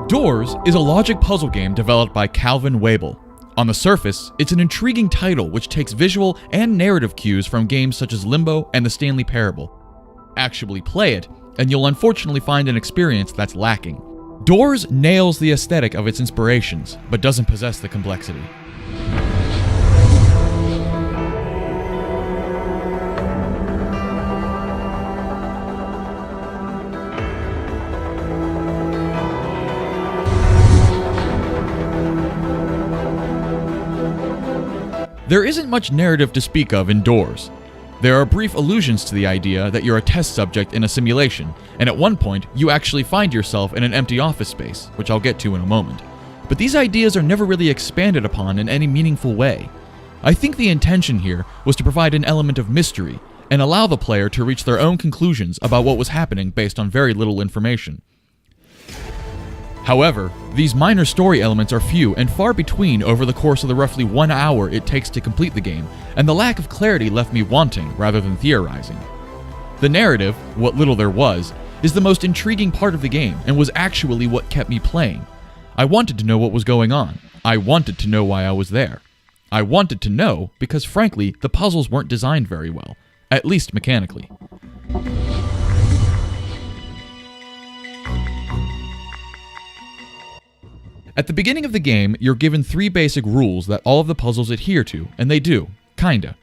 Doors is a logic puzzle game developed by Calvin Weibel. On the surface, it's an intriguing title which takes visual and narrative cues from games such as Limbo and the Stanley Parable. Actually play it, and you'll unfortunately find an experience that's lacking. Doors nails the aesthetic of its inspirations, but doesn't possess the complexity. There isn't much narrative to speak of in Doors. There are brief allusions to the idea that you're a test subject in a simulation, and at one point, you actually find yourself in an empty office space, which I'll get to in a moment. But these ideas are never really expanded upon in any meaningful way. I think the intention here was to provide an element of mystery, and allow the player to reach their own conclusions about what was happening based on very little information. However, these minor story elements are few and far between over the course of the roughly 1 hour it takes to complete the game, and the lack of clarity left me wanting rather than theorizing. The narrative, what little there was, is the most intriguing part of the game and was actually what kept me playing. I wanted to know what was going on. I wanted to know why I was there. I wanted to know because, frankly, the puzzles weren't designed very well, at least mechanically. At the beginning of the game, you're given 3 basic rules that all of the puzzles adhere to, and they do, kinda.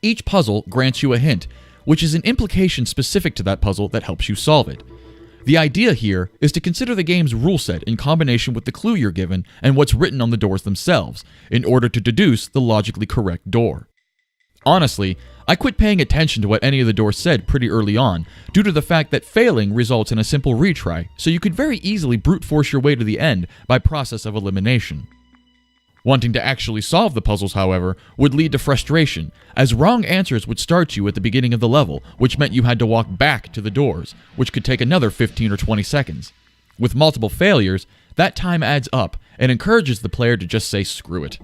Each puzzle grants you a hint, which is an implication specific to that puzzle that helps you solve it. The idea here is to consider the game's rule set in combination with the clue you're given and what's written on the doors themselves, in order to deduce the logically correct door. Honestly, I quit paying attention to what any of the doors said pretty early on, due to the fact that failing results in a simple retry, so you could very easily brute force your way to the end by process of elimination. Wanting to actually solve the puzzles, however, would lead to frustration, as wrong answers would start you at the beginning of the level, which meant you had to walk back to the doors, which could take another 15 or 20 seconds. With multiple failures, that time adds up and encourages the player to just say screw it.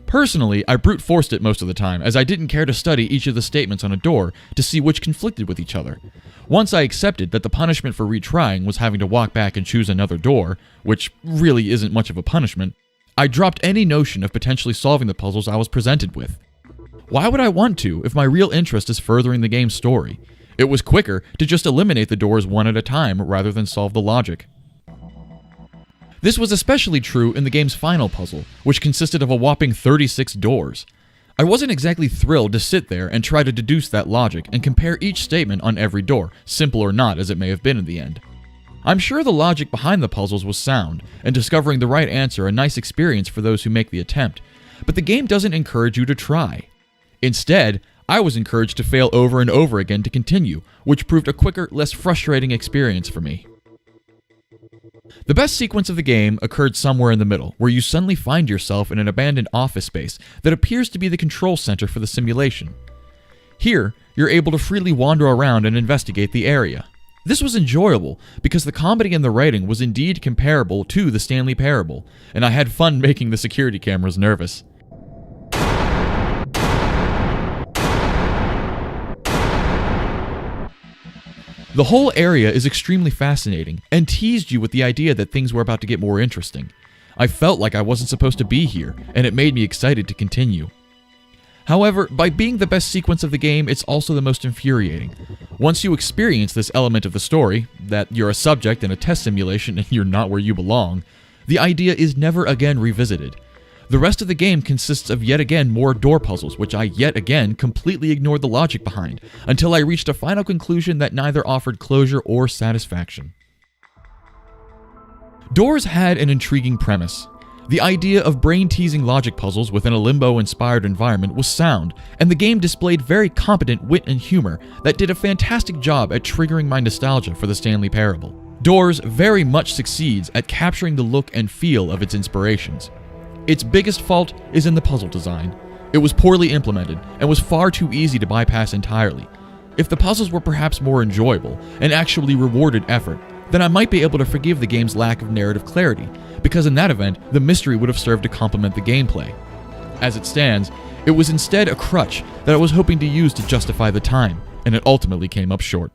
Personally, I brute forced it most of the time, as I didn't care to study each of the statements on a door to see which conflicted with each other. Once I accepted that the punishment for retrying was having to walk back and choose another door, which really isn't much of a punishment, I dropped any notion of potentially solving the puzzles I was presented with. Why would I want to if my real interest is furthering the game's story? It was quicker to just eliminate the doors one at a time rather than solve the logic. This was especially true in the game's final puzzle, which consisted of a whopping 36 doors. I wasn't exactly thrilled to sit there and try to deduce that logic and compare each statement on every door, simple or not as it may have been in the end. I'm sure the logic behind the puzzles was sound, and discovering the right answer a nice experience for those who make the attempt, but the game doesn't encourage you to try. Instead, I was encouraged to fail over and over again to continue, which proved a quicker, less frustrating experience for me. The best sequence of the game occurred somewhere in the middle, where you suddenly find yourself in an abandoned office space that appears to be the control center for the simulation. Here, you're able to freely wander around and investigate the area. This was enjoyable, because the comedy and the writing was indeed comparable to the Stanley Parable, and I had fun making the security cameras nervous. The whole area is extremely fascinating, and teased you with the idea that things were about to get more interesting. I felt like I wasn't supposed to be here, and it made me excited to continue. However, by being the best sequence of the game, it's also the most infuriating. Once you experience this element of the story, that you're a subject in a test simulation and you're not where you belong, the idea is never again revisited. The rest of the game consists of yet again more door puzzles, which I yet again completely ignored the logic behind, until I reached a final conclusion that neither offered closure or satisfaction. Doors had an intriguing premise. The idea of brain-teasing logic puzzles within a Limbo-inspired environment was sound, and the game displayed very competent wit and humor that did a fantastic job at triggering my nostalgia for the Stanley Parable. Doors very much succeeds at capturing the look and feel of its inspirations. Its biggest fault is in the puzzle design. It was poorly implemented and was far too easy to bypass entirely. If the puzzles were perhaps more enjoyable and actually rewarded effort, then I might be able to forgive the game's lack of narrative clarity, because in that event, the mystery would have served to complement the gameplay. As it stands, it was instead a crutch that I was hoping to use to justify the time, and it ultimately came up short.